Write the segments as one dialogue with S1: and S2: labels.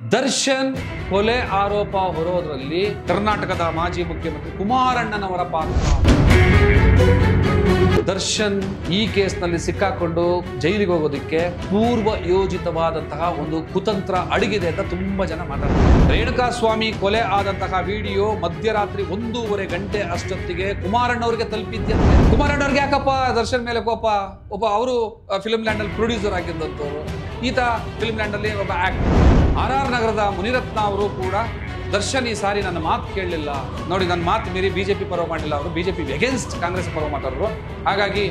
S1: ದರ್ಶನ್ ಕೊಲೆ ಆರೋಪ ಹೊರೋದ್ರಲ್ಲಿ ಕರ್ನಾಟಕದ ಮಾಜಿ ಮುಖ್ಯಮಂತ್ರಿ ಕುಮಾರಣ್ಣನವರ ಪಾತ್ರ. ದರ್ಶನ್ ಈ ಕೇಸ್ನಲ್ಲಿ ಸಿಕ್ಕಾಕೊಂಡು ಜೈಲಿಗೆ ಹೋಗೋದಕ್ಕೆ ಪೂರ್ವ ಯೋಜಿತವಾದಂತಹ ಒಂದು ಕುತಂತ್ರ ಅಡಗಿದೆ ಅಂತ ತುಂಬಾ ಜನ ಮಾತಾಡ್ತಾರೆ. ರೇಣುಕಾಸ್ವಾಮಿ ಕೊಲೆ ಆದಂತಹ ವಿಡಿಯೋ ಮಧ್ಯರಾತ್ರಿ 1:30 ಗಂಟೆ ಅಷ್ಟೊತ್ತಿಗೆ ಕುಮಾರಣ್ಣವ್ರಿಗೆ ತಲುಪಿದ್ಯಂತೆ. ಕುಮಾರಣ್ಣವ್ರಿಗೆ ಯಾಕಪ್ಪ ದರ್ಶನ್ ಮೇಲೆ ಕೋಪ? ಅವರು ಫಿಲ್ಮ್ ಲ್ಯಾಂಡ್ ಅಲ್ಲಿ ಪ್ರೊಡ್ಯೂಸರ್ ಆಗಿದ್ದಂಥವ್ರು, ಈತ ಫಿಲ್ಮ್ ಲ್ಯಾಂಡ್ ಅಲ್ಲಿ ಒಬ್ಬ ಆಕ್ಟರ್. RR ನಗರದ ಮುನಿರತ್ನ ಅವರು ಕೂಡ ದರ್ಶನ್ ಈ ಸಾರಿ ನನ್ನ ಮಾತು ಕೇಳಲಿಲ್ಲ ನೋಡಿ, ನನ್ನ ಮಾತು ಮೀರಿ ಬಿಜೆಪಿ ಪರವ ಮಾಡಲಿಲ್ಲ, ಅವರು ಬಿಜೆಪಿ ಅಗೇನ್ಸ್ಟ್ ಕಾಂಗ್ರೆಸ್ ಪರವ ಮಾತಾಡರು, ಹಾಗಾಗಿ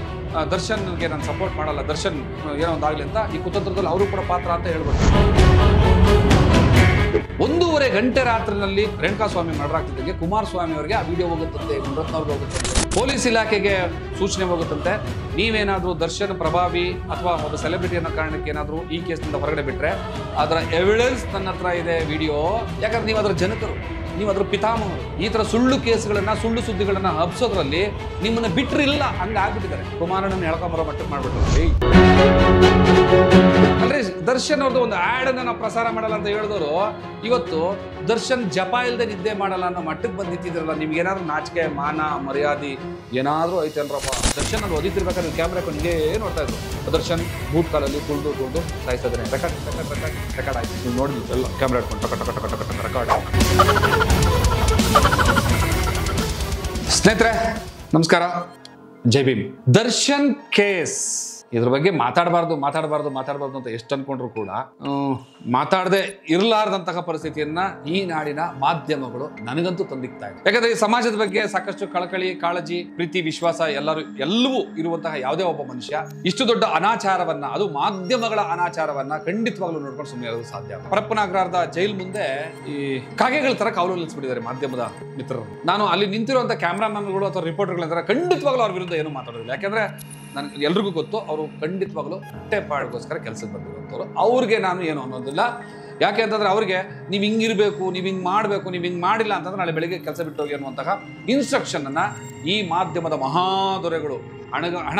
S1: ದರ್ಶನ್ಗೆ ನಾನು ಸಪೋರ್ಟ್ ಮಾಡಲ್ಲ, ದರ್ಶನ್ ಏನೋ ಒಂದಾಗಲಿ ಅಂತ ಈ ಕುತಂತ್ರದಲ್ಲಿ ಅವರು ಕೂಡ ಪಾತ್ರ ಅಂತ ಹೇಳ್ಬೋದು. 1:30 ಗಂಟೆ ರಾತ್ರಿನಲ್ಲಿ ರೇಣುಕಾಸ್ವಾಮಿ ಮರ್ಡರ್ ಆಗ್ತಿದ್ದಂಗೆ ಕುಮಾರಸ್ವಾಮಿ ಅವರಿಗೆ ಆ ವಿಡಿಯೋ ಹೋಗುತ್ತಂತೆ, ಮುನಿರತ್ನ ಅವ್ರಿಗೆ ಹೋಗುತ್ತಂತೆ, ಪೊಲೀಸ್ ಇಲಾಖೆಗೆ ಸೂಚನೆ ಹೋಗುತ್ತಂತೆ. ನೀವೇನಾದ್ರೂ ದರ್ಶನ್ ಪ್ರಭಾವಿ ಅಥವಾ ಒಬ್ಬ ಸೆಲೆಬ್ರಿಟಿ ಅನ್ನೋ ಕಾರಣಕ್ಕೆ ಏನಾದರೂ ಈ ಕೇಸ್ನಿಂದ ಹೊರಗಡೆ ಬಿಟ್ರೆ ಅದರ ಎವಿಡೆನ್ಸ್ ನನ್ನ ಹತ್ರ ಇದೆ ವಿಡಿಯೋ, ಯಾಕಂದ್ರೆ ನೀವು ಅದರ ಜನಕರು, ನೀವು ಅದ್ರ ಪಿತಾಮಹರು. ಈ ತರ ಸುಳ್ಳು ಕೇಸ್ಗಳನ್ನ ಸುಳ್ಳು ಸುದ್ದಿಗಳನ್ನ ಹಬ್ಸೋದ್ರಲ್ಲಿ ನಿಮ್ಮನ್ನ ಬಿಟ್ರಿಲ್ಲ, ಹಂಗಾಗ್ಬಿಟ್ಟಿದ್ದಾರೆ. ಕುಮಾರಣ್ಣನ ಎಳ್ಕೊಂಬರೋ ಮಟ್ಟಕ್ಕೆ ಮಾಡ್ಬಿಟ್ರು. ಅಲ್ರಿ ದರ್ಶನ್ ಅವ್ರದ್ದು ಒಂದು ಆಡ್ ಅನ್ನ ನಾವು ಪ್ರಸಾರ ಮಾಡಲ್ಲ ಅಂತ ಹೇಳಿದವರು ಇವತ್ತು ದರ್ಶನ್ ಜಪ ಇಲ್ಲದೆ ನಿದ್ದೆ ಮಾಡಲ್ಲ ಅನ್ನೋ ಮಟ್ಟಕ್ಕೆ ಬಂದು ನಿಂತಿದ್ರಲ್ಲ. ನಿಮ್ಗೆ ಏನಾದ್ರು ನಾಚಿಕೆ ಮಾನ ಮರ್ಯಾದೆ ಏನಾದ್ರೂ ಐತೆ ಅಲ್ರಪ್ಪ. ದರ್ಶನ್ ಅದು ಓದಿತಿರ್ಬೇಕಾದ್ರೆ ಕ್ಯಾಮ್ರಾ ಕೊಂಡ್ಗೆ ನೋಡ್ತಾ ಇದ್ರು. ದರ್ಶನ್ ಬೂಟ್ ಕಾಲಲ್ಲಿ ತುಳ್ದು ಸಾಯಿಸಿದ್ರೆ ರೆಕಾರ್ಡ್ ಆಯ್ತು. ನೀವು ನೋಡಿದ್ವಿ ಎಲ್ಲ ಕ್ಯಾಮ್ರಾ ಇಟ್ಕೊಂಡು ಟಕ ರೆಕಾರ್ಡ್. ಸ್ನೇಹಿತರೆ ನಮಸ್ಕಾರ, ಜೈ ಭೀಮ್. ದರ್ಶನ್ ಕೇಸ್ ಇದ್ರ ಬಗ್ಗೆ ಮಾತಾಡಬಾರ್ದು ಅಂತ ಎಷ್ಟು ಅನ್ಕೊಂಡ್ರು ಕೂಡ ಮಾತಾಡದೆ ಇರಲಾರ್ದಂತಹ ಪರಿಸ್ಥಿತಿಯನ್ನ ಈ ನಾಡಿನ ಮಾಧ್ಯಮಗಳು ನನಗಂತೂ ತಂದಿಕ್ತಾ ಇದೆ. ಯಾಕಂದ್ರೆ ಈ ಸಮಾಜದ ಬಗ್ಗೆ ಸಾಕಷ್ಟು ಕಳಕಳಿ, ಕಾಳಜಿ, ಪ್ರೀತಿ, ವಿಶ್ವಾಸ ಎಲ್ಲವೂ ಇರುವಂತಹ ಯಾವುದೇ ಒಬ್ಬ ಮನುಷ್ಯ ಇಷ್ಟು ದೊಡ್ಡ ಅನಾಚಾರವನ್ನ, ಅದು ಮಾಧ್ಯಮಗಳ ಅನಾಚಾರವನ್ನ ಖಂಡಿತವಾಗ್ಲೂ ನೋಡ್ಕೊಂಡು ಸುಮ್ಮನೆ ಇರೋದು ಸಾಧ್ಯ. ಪರಪ್ಪನಾಗ್ರಾರದ ಜೈಲ್ ಮುಂದೆ ಈ ಕಾಗೆಗಳ ತರ ಕಾವಲು ನಿಲ್ಲಿಸ್ಬಿಟ್ಟಿದ್ದಾರೆ ಮಾಧ್ಯಮದ ಮಿತ್ರರು. ನಾನು ಅಲ್ಲಿ ನಿಂತಿರುವಂತಹ ಕ್ಯಾಮ್ರಾಮನ್ಗಳು ಅಥವಾ ರಿಪೋರ್ಟರ್ಗಳಿಂದ ಖಂಡಿತವಾಗ್ಲೂ ಅವ್ರ ವಿರುದ್ಧ ಏನು ಮಾತಾಡೋದಿಲ್ಲ. ಯಾಕಂದ್ರೆ ನನಗೆ ಎಲ್ರಿಗೂ ಗೊತ್ತು, ಅವರು ಖಂಡಿತವಾಗ್ಲೂ ಹೊಟ್ಟೆಪಾಡಿಗೋಸ್ಕರ ಕೆಲಸಕ್ಕೆ ಬಂದಿರುವಂಥವ್ರು. ಅವ್ರಿಗೆ ನಾನು ಏನು ಅನ್ನೋದಿಲ್ಲ. ಯಾಕೆ ಅಂತಂದ್ರೆ ಅವ್ರಿಗೆ ನೀವು ಹಿಂಗಿರ್ಬೇಕು, ನೀವು ಹಿಂಗೆ ಮಾಡಬೇಕು, ನೀವು ಹಿಂಗೆ ಮಾಡಿಲ್ಲ ಅಂತಂದ್ರೆ ನಾಳೆ ಬೆಳಿಗ್ಗೆ ಕೆಲಸ ಬಿಟ್ಟು ಹೋಗಿ ಅನ್ನುವಂತಹ ಇನ್ಸ್ಟ್ರಕ್ಷನ್ ಅನ್ನ ಈ ಮಾಧ್ಯಮದ ಮಹಾದೊರೆಗಳು ಹಣ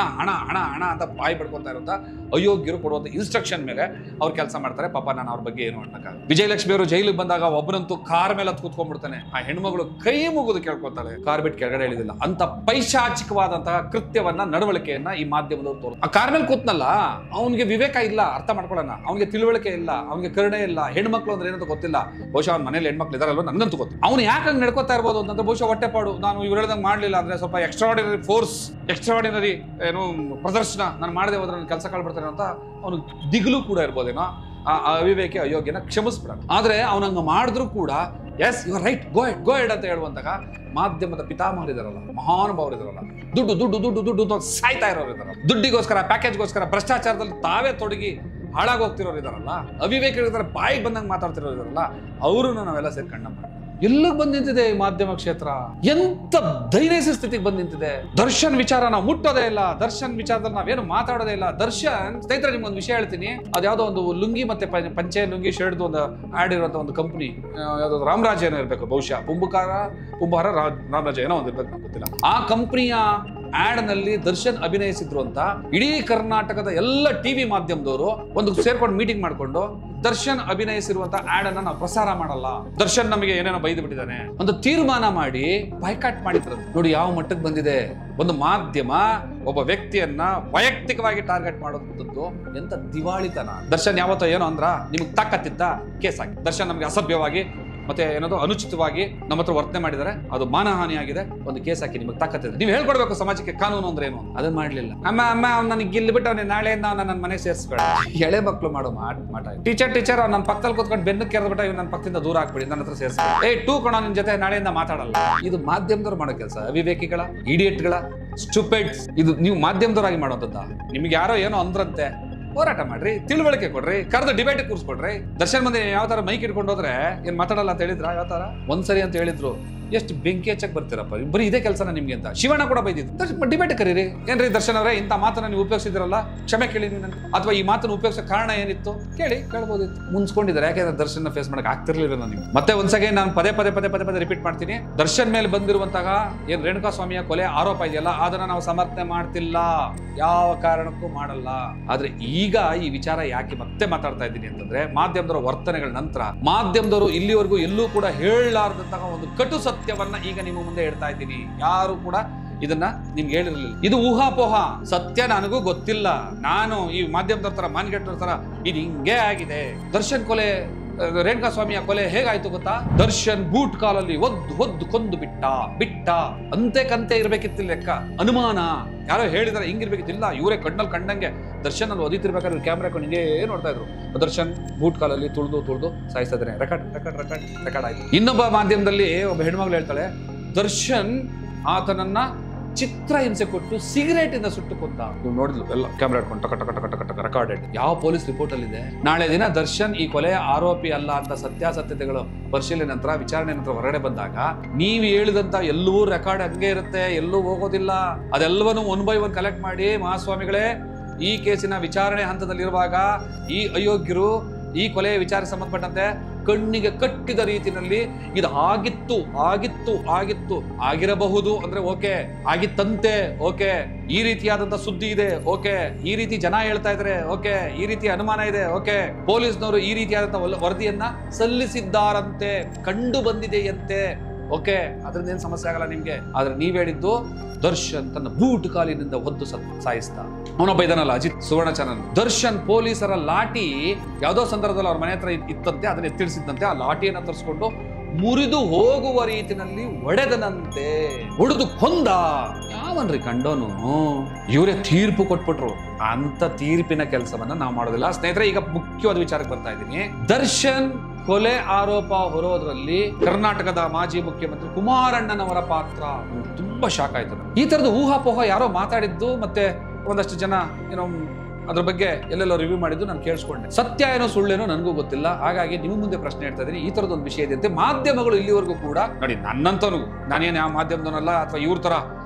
S1: ಅಂತ ಬಾಯಿ ಪಡ್ಕೊತಾ ಇರುವಂತ ಅಯೋಗ್ಯರು ಕೊಡುವಂತ ಇನ್ಸ್ಟ್ರಕ್ಷನ್ ಮೇಲೆ ಅವ್ರು ಕೆಲಸ ಮಾಡ್ತಾರೆ. ಪಾಪ ನಾನು ಅವ್ರ ಬಗ್ಗೆ ಏನು ಅನ್ನಕ್ಕಾಗಲ್ಲ. ವಿಜಯಲಕ್ಷ್ಮಿ ಅವರು ಜೈಲಿಗೆ ಬಂದಾಗ ಒಬ್ಬರಂತೂ ಕಾರ್ ಮೇಲೆ ಹತ್ತು ಕೂತ್ಕೊಂಡ್ಬಿಡ್ತಾನೆ. ಆ ಹೆಣ್ಮಗಳು ಕೈ ಮುಗಿದು ಕೇಳ್ಕೊತಾಳೆ, ಕಾರ್ ಬಿಟ್ಟು ಕೆಳಗಡೆ ಇಳಿದಿಲ್ಲ ಅಂತ ಪೈಶಾಚಿಕವಾದಂತಹ ಕೃತ್ಯವನ್ನ, ನಡವಳಿಕೆಯನ್ನ ಈ ಮಾಧ್ಯಮದವ್ರು ತೋರಿಸ್ತಾರೆ. ಆ ಕಾರ್ ಮೇಲೆ ಕೂತ್ನಲ್ಲ, ಅವನಿಗೆ ವಿವೇಕ ಇಲ್ಲ, ಅರ್ಥ ಮಾಡ್ಕೊಳ್ಳೋಣ, ಅವನಿಗೆ ತಿಳುವಳಿಕೆ ಇಲ್ಲ, ಅವನಿಗೆ ಕರುಣೆ ಇಲ್ಲ. ಹೆಣ್ಮಕ್ಳು ಅಂದ್ರೆ ಏನಂತ ಗೊತ್ತಿಲ್ಲ. ಬಹುಶಃ ಅವ್ನ ಮನೇಲಿ ಹೆಣ್ಮಕ್ಳು ಇದಾರಲ್ವ ನನಗಂತೂ ಗೊತ್ತು. ಅವ್ನು ಯಾಕೆ ಹಂಗೆ ನಡ್ಕೋತಾ ಇರ್ಬೋದು ಅಂತಂದ್ರೆ ಬಹುಶಃ ಹೊಟ್ಟೆಪಾಡು. ನಾನು ಇವ್ರು ಹೇಳ್ದಂಗೆ ಮಾಡ್ಲಿಲ್ಲ ಅಂದ್ರೆ ಸ್ವಲ್ಪ ಎಕ್ಸ್ಟ್ರಾರ್ಡಿನರಿ ಫೋರ್ಸ್, ಎಕ್ಸ್ಟ್ರಾರ್ಡಿನರಿ ಏನು ಪ್ರದರ್ಶನ ನಾನು ಮಾಡದೆ ಹೋದ್ರೆ ನನ್ನ ಕೆಲಸ ಕಳ್ಬಿಡ್ತೇನೆ ಅಂತ ಅವನು ದಿಗ್ಲು ಕೂಡ ಇರ್ಬೋದೇನೋ. ಆ ಅವಿವೇಕ ಅಯೋಗ್ಯನ ಕ್ಷಮಿಸ್ಬಿಡ. ಆದ್ರೆ ಅವನಂಗ ಮಾಡಿದ್ರು ಕೂಡ yes you are right, go ahead ಅಂತ ಹೇಳುವಂತಹ ಮಾಧ್ಯಮದ ಪಿತಾಮಹರಿದಾರಲ್ಲ, ಮಹಾನುಭಾವರಿದಾರಲ್ಲ, ದುಡ್ಡು ಸಾಯ್ತಾ ಇರೋರು ಇದಾರಲ್ಲ, ದುಡ್ಡಿಗೋಸ್ಕರ, ಪ್ಯಾಕೇಜ್ಗೋಸ್ಕರ, ಭ್ರಷ್ಟಾಚಾರದಲ್ಲಿ ತಾವೇ ತೊಡಗಿ ಹಾಳಾಗೋಗ್ತಿರೋರು ಇದಾರಲ್ಲ, ಅವಿವೇಕ ಬಾಯಿಗೆ ಬಂದಂಗೆ ಮಾತಾಡ್ತಿರೋರು ಇದಾರಲ್ಲ, ಅವ್ರನ್ನ ನಾವೆಲ್ಲ ಸೇರಿ ಕಣ್ಣ ಮಾಡಿ ಎಲ್ಲಿಗೆ ಬಂದ್ ನಿಂತಿದೆ ಈ ಮಾಧ್ಯಮ ಕ್ಷೇತ್ರ. ಎಂತ ದೈನೈಸ ಸ್ಥಿತಿಗೆ ಬಂದ್ ನಿಂತಿದೆ. ದರ್ಶನ್ ವಿಚಾರ ನಾವು ಮುಟ್ಟೋದೇ ಇಲ್ಲ, ದರ್ಶನ್ ವಿಚಾರದಲ್ಲಿ ನಾವೇನು ಮಾತಾಡೋದೇ ಇಲ್ಲ. ದರ್ಶನ್ ಸ್ನೇಹಿತರೆ ನಿಮ್ಗೊಂದು ವಿಷಯ ಹೇಳ್ತೀನಿ. ಅದ್ಯಾವುದೋ ಒಂದು ಲುಂಗಿ ಮತ್ತೆ ಪಂಚೆ ಲುಂಗಿ ಶರ್ಟ್ ಒಂದು ಆಡ್ ಇರುವಂತ ಒಂದು ಕಂಪನಿ, ಯಾವ್ದಾದ್ರು ರಾಮರಾಜ್ ಏನೋ ಇರ್ಬೇಕು, ಬಹುಶಃ ಪುಂಬಾರ ರಾಮರಾಜ ಏನೋ ಒಂದು ಇರ್ಬೇಕು, ಗೊತ್ತಿಲ್ಲ. ಆ ಕಂಪನಿಯ ಆಡ್ ನಲ್ಲಿ ದರ್ಶನ್ ಅಭಿನಯಿಸಿದ್ರು ಅಂತ ಇಡೀ ಕರ್ನಾಟಕದ ಎಲ್ಲ ಟಿವಿ ಮಾಧ್ಯಮದವರು ಒಂದು ಸೇರ್ಕೊಂಡು ಮೀಟಿಂಗ್ ಮಾಡ್ಕೊಂಡು ದರ್ಶನ್ ಅಭಿನಯಿಸಿರುವಂತ ಆಡ್ ಅನ್ನ ನಾವು ಪ್ರಸಾರ ಮಾಡಲ್ಲ, ದರ್ಶನ್ ನಮಗೆ ಏನೇನೋ ಬೈದು ಬಿಟ್ಟಿದ್ದಾನೆ ಒಂದು ತೀರ್ಮಾನ ಮಾಡಿ ಬಾಯ್ಕಾಟ್ ಮಾಡಿದ್ರು. ನೋಡಿ ಯಾವ ಮಟ್ಟಕ್ಕೆ ಬಂದಿದೆ. ಒಂದು ಮಾಧ್ಯಮ ಒಬ್ಬ ವ್ಯಕ್ತಿಯನ್ನ ವೈಯಕ್ತಿಕವಾಗಿ ಟಾರ್ಗೆಟ್ ಮಾಡೋದಂತದ್ದು ಎಂತ ದಿವಾಳಿತನ. ದರ್ಶನ್ ಯಾವತ್ತೋ ಏನೋ ಅಂದ್ರ ನಿಮ್ಗೆ ತಾಕತ್ತಿದ್ದ ಕೇಸ್ ಹಾಕಿ, ದರ್ಶನ್ ನಮ್ಗೆ ಅಸಭ್ಯವಾಗಿ ಮತ್ತೆ ಏನಾದ್ರು ಅನುಚಿತವಾಗಿ ನಮ್ಮ ಹತ್ರ ವರ್ತನೆ ಮಾಡಿದರೆ ಅದು ಮಾನಹಾನಿ ಆಗಿದೆ, ಒಂದು ಕೇಸ್ ಹಾಕಿ ನಿಮಗೆ ತಾಕತ್ತಿದೆ, ನೀವು ಹೇಳ್ಕೊಡ್ಬೇಕು ಸಮಾಜಕ್ಕೆ ಕಾನೂನು ಅಂದ್ರೆ ಏನು. ಅದನ್ನ ಮಾಡ್ಲಿಲ್ಲ. ಅಮ್ಮ ನನಗೆ ಗಿಲ್ಲಿ ಬಿಟ್ಟು ಅವನಿಗೆ ನಾಳೆಯಿಂದ ನನ್ನ ಮನೆಗೆ ಸೇರಿಸ್ಬೇಡ. ಎಳೆ ಮಕ್ಕಳು ಮಾಡೋ ಮಾಟ. ಟೀಚರ್ ನನ್ನ ಪಕ್ಕದಲ್ಲಿ ಕೂತ್ಕೊಂಡು ಬೆನ್ನು ಕೆರೆದ್ಬಿಟ್ಟ, ಇವ್ ನನ್ನ ಪಕ್ಕದಿಂದ ದೂರ ಹಾಕ್ಬಿಡಿ, ನನ್ನ ಹತ್ರ ಸೇರಿಸ್ಬೇಡ. ಟೂ ಕಣ ನಿನ್ ಜೊತೆ ನಾಳೆಯಿಂದ ಮಾತಾಡಲ್ಲ. ಇದು ಮಾಧ್ಯಮದವ್ರು ಮಾಡೋ ಕೆಲಸ. ಅವಿವೇಕಿಗಳ, ಇಡಿಯಟ್ಗಳ, ಸ್ಟುಪಿಡ್ಸ್. ಇದು ನೀವು ಮಾಧ್ಯಮದವರಾಗಿ ಮಾಡೋದಲ್ಲ. ನಿಮ್ಗೆ ಯಾರೋ ಏನೋ ಅಂದ್ರಂತೆ, ಹೋರಾಟ ಮಾಡ್ರಿ, ತಿಳುವಳಿಕೆ ಕೊಡ್ರಿ, ಕರೆದು ಡಿಬೇಟ್ ಕೂರಿಸ್ಕೊಡ್ರಿ. ದರ್ಶನ್ ಮಂದಿ ಯಾವ ತರ ಮೈಕ್ ಇಟ್ಕೊಂಡು ಹೋದ್ರೆ ಏನ್ ಮಾತಾಡಲ್ಲ ಅಂತ ಹೇಳಿದ್ರ? ಯಾವ ತರ ಒಂದ್ಸರಿ ಅಂತ ಹೇಳಿದ್ರು, ಎಷ್ಟು ಬೆಂಕಿ ಹಚ್ಚಕ್ ಬರ್ತೀರಪ್ಪ, ಬರೀ ಇದೇ ಕೆಲಸನ ನಿಮ್ಗೆ ಅಂತ. ಶಿವಣ್ಣ ಕೂಡ ಬೈದಿದ್ದು, ಡಿಬೇಟ್ ಕರೀರಿ. ಏನ್ರಿ ದರ್ಶನ್ ಅವರೇ, ಇಂಥ ಮಾತನ್ನ ನೀವು ಉಪಯೋಗಿಸಿದ್ರಲ್ಲ, ಕ್ಷಮೆ ಕೇಳಿ ನೀವು, ಅಥವಾ ಈ ಮಾತನ್ನು ಉಪಯೋಗಿಸೋ ಕಾರಣ ಏನಿತ್ತು ಕೇಳ್ಬೋದಿತ್ತು. ಮುನ್ಸ್ಕೊಂಡಿದ್ದಾರೆ, ಯಾಕೆಂದ್ರೆ ದರ್ಶನ್ ಫೇಸ್ ಮಾಡಕ್ ಆಗ್ತಿರ್ಲಿಲ್ಲ ನೀವು. ಮತ್ತೆ ಒಂದ್ಸಗೆ ನಾನು ಪದೇ ರಿಪೀಟ್ ಮಾಡ್ತೀನಿ, ದರ್ಶನ್ ಮೇಲೆ ಬಂದಿರುವಂತಹ ಏನ್ ರೇಣುಕಾ ಸ್ವಾಮಿಯ ಕೊಲೆ ಆರೋಪ ಇದೆಯಲ್ಲ, ಅದನ್ನ ನಾವು ಸಮರ್ಥನೆ ಮಾಡ್ತಿಲ್ಲ, ಯಾವ ಕಾರಣಕ್ಕೂ ಮಾಡಲ್ಲ. ಆದ್ರೆ ಈಗ ಈ ವಿಚಾರ ಯಾಕೆ ಮತ್ತೆ ಮಾತಾಡ್ತಾ ಇದ್ದೀನಿ ಅಂತಂದ್ರೆ, ಮಾಧ್ಯಮದವರ ವರ್ತನೆಗಳ ನಂತರ ಮಾಧ್ಯಮದವರು ಇಲ್ಲಿವರೆಗೂ ಎಲ್ಲೂ ಕೂಡ ಹೇಳಲಾರದಂತಹ ಒಂದು ಕಟು ಸತ್ಯವನ್ನ ಈಗ ನಿಮ್ಮ ಮುಂದೆ ಹೇಳ್ತಾ ಇದ್ದೀನಿ. ಯಾರು ಕೂಡ ಇದನ್ನ ನಿಮ್ಗೆ ಹೇಳಿರ್ಲಿಲ್ಲ. ಇದು ಊಹಾಪೋಹ, ಸತ್ಯ ನನಗೂ ಗೊತ್ತಿಲ್ಲ. ನಾನು ಈ ಮಾಧ್ಯಮದವ್ರ ತರ ಮಾನ್ಗೆಟ್ಟರ ತರ ಇದು ಹಿಂಗೆ ಆಗಿದೆ. ದರ್ಶನ್ ಕೊಲೆ, ರೇಣುಕಾ ಸ್ವಾಮಿಯ ಕೊಲೆ ಹೇಗಾಯ್ತು ಗೊತ್ತಾ? ದರ್ಶನ್ ಬೂಟ್ ಕಾಲಲ್ಲಿ ಒದ್ದು ಕೊಂದು ಬಿಟ್ಟ ಅಂತೆ ಕಂತೆ ಇರ್ಬೇಕಿತ್ತು ಲೆಕ್ಕ. ಅನುಮಾನ ಯಾರೋ ಹೇಳಿದಾರೆ ಹಿಂಗಿರ್ಬೇಕಿತ್ತಿಲ್ಲ, ಇವರೇ ಕಣ್ಣಲ್ಲಿ ಕಂಡಂಗೆ ದರ್ಶನ್ ಅಲ್ಲಿ ಓದಿತಿರ್ಬೇಕಾದ್ರೆ ಕ್ಯಾಮ್ರಾ ಕೊಂಡು ಹಿಂಗೇ ನೋಡ್ತಾ ಇದ್ರು. ದರ್ಶನ್ ಬೂಟ್ ಕಾಲಲ್ಲಿ ತುಳಿದು ಸಾಯಿಸ್ತಾ ಇದ್ದಾರೆ. ರೆಕಾರ್ಡ್ ಆಯ್ತು. ಇನ್ನೊಬ್ಬ ಮಾಧ್ಯಮದಲ್ಲಿ ಒಬ್ಬ ಹೆಣ್ಮಗಳು ಹೇಳ್ತಾಳೆ, ದರ್ಶನ್ ಆತನನ್ನ ಚಿತ್ರ ಹಿಂಸೆ ಕೊಟ್ಟು ಸಿಗರೇಟ್ ಇಂದ ಸುಟ್ಟು ಕೊಂದ. ನೀವು ನೋಡಿದ್ಲು ಎಲ್ಲ ಕ್ಯಾಮ್ರಾ ಇಟ್ಕೊಂಡು ಟಕ ರೆಕಾರ್ಡೆಡ್. ಯಾವ ಪೊಲೀಸ್ ರಿಪೋರ್ಟ್ ಅಲ್ಲಿ ಇದೆ? ನಾಳೆ ದಿನ ದರ್ಶನ್ ಈ ಕೊಲೆಯ ಆರೋಪಿ ಅಲ್ಲ ಅಂತ ಸತ್ಯಾಸತ್ಯತೆಗಳು ಪರಿಶೀಲನೆ ನಂತರ, ವಿಚಾರಣೆ ನಂತರ ಹೊರಗಡೆ ಬಂದಾಗ ನೀವು ಹೇಳಿದಂತ ಎಲ್ಲವೂ ರೆಕಾರ್ಡ್ ಹಂಗೆ ಇರುತ್ತೆ, ಎಲ್ಲೂ ಹೋಗೋದಿಲ್ಲ. ಅದೆಲ್ಲವನ್ನೂ 1 by 1 ಕಲೆಕ್ಟ್ ಮಾಡಿ, ಮಹಾಸ್ವಾಮಿಗಳೇ ಈ ಕೇಸಿನ ವಿಚಾರಣೆ ಹಂತದಲ್ಲಿರುವಾಗ ಈ ಅಯೋಗ್ಯರು ಈ ಕೊಲೆಯ ವಿಚಾರ ಸಂಬಂಧಪಟ್ಟಂತೆ ಕಣ್ಣಿಗೆ ಕಟ್ಟಿದ ರೀತಿಯಲ್ಲಿ ಇದು ಆಗಿತ್ತು ಆಗಿರಬಹುದು ಅಂದ್ರೆ ಓಕೆ, ಆಗಿತ್ತಂತೆ ಓಕೆ, ಈ ರೀತಿಯಾದಂತ ಸುದ್ದಿ ಇದೆ ಓಕೆ, ಈ ರೀತಿ ಜನ ಹೇಳ್ತಾ ಇದ್ರೆ ಓಕೆ, ಈ ರೀತಿ ಅನುಮಾನ ಇದೆ ಓಕೆ, ಪೊಲೀಸ್ನವರು ಈ ರೀತಿಯಾದಂತ ವರದಿಯನ್ನ ಸಲ್ಲಿಸಿದ್ದಾರಂತೆ, ಕಂಡು ಬಂದಿದೆಯಂತೆ ಓಕೆ, ಅದ್ರಿಂದ ಏನ್ ಸಮಸ್ಯೆ ಆಗಲ್ಲ ನಿಮ್ಗೆ. ಆದ್ರೆ ನೀವ್ ಹೇಳಿದ್ದು ದರ್ಶನ್ ತನ್ನ ಬೂಟ್ ಕಾಲಿನಿಂದ ಒದ್ದು ಸಾಯಿಸ್ತ. ಅವನೊಬ್ಬ ಇದನ್ನಲ್ಲ, ಅಜಿತ್ ಸುವರ್ಣ ಚಾನಲ್. ದರ್ಶನ್ ಪೊಲೀಸರ ಲಾಠಿ ಯಾವ್ದೋ ಸಂದರ್ಭದಲ್ಲಿ ಅವ್ರ ಮನೆ ಹತ್ರ ಇತ್ತಂತೆ, ಅದನ್ನ ಎತ್ತಿಳಿಸಿದಂತೆ. ಆ ಲಾಠಿಯನ್ನ ತರಿಸ್ಕೊಂಡು ಮುರಿದು ಹೋಗುವ ರೀತಿನಲ್ಲಿ ಹೊಡೆದು ಕೊಂದ. ಯಾವನ್ರಿ ಕಂಡೋನು? ಇವರೇ ತೀರ್ಪು ಕೊಟ್ಬಿಟ್ರು. ಅಂತ ತೀರ್ಪಿನ ಕೆಲಸವನ್ನ ನಾವು ಮಾಡೋದಿಲ್ಲ ಸ್ನೇಹಿತರೆ. ಈಗ ಮುಖ್ಯವಾದ ವಿಚಾರಕ್ಕೆ ಬರ್ತಾ ಇದ್ದೀನಿ. ದರ್ಶನ್ ಕೊಲೆ ಆರೋಪ ಹೊರೋದ್ರಲ್ಲಿ ಕರ್ನಾಟಕದ ಮಾಜಿ ಮುಖ್ಯಮಂತ್ರಿ ಕುಮಾರಣ್ಣನವರ ಪಾತ್ರ ತುಂಬಾ ಶಾಕ್ ಆಯ್ತು. ಈ ತರದ ಊಹಾಪೋಹ ಯಾರೋ ಮಾತಾಡಿದ್ದು, ಮತ್ತೆ ಒಂದಷ್ಟು ಜನ ಏನೋ ಅದ್ರ ಬಗ್ಗೆ ಎಲ್ಲೆಲ್ಲೋ ರಿವ್ಯೂ ಮಾಡಿದ್ದು ನಾನು ಕೇಳಿಸ್ಕೊಂಡೆ. ಸತ್ಯ ಏನೋ ಸುಳ್ಳೇನೋ ನನಗೂ ಗೊತ್ತಿಲ್ಲ. ಹಾಗಾಗಿ ನಿಮ್ಮ ಮುಂದೆ ಪ್ರಶ್ನೆ ಹೇಳ್ತಾ ಇದ್ದೀನಿ, ಈ ತರದೊಂದು ವಿಷಯ ಇದೆ ಅಂತೆ. ಮಾಧ್ಯಮಗಳು ಇಲ್ಲಿವರೆಗೂ ಕೂಡ ನೋಡಿ, ನನ್ನಂತನೂ, ನಾನೇನು ಯಾವ ಮಾಧ್ಯಮದವನಲ್ಲ, ಅಥವಾ ಇವ್ರ ತರ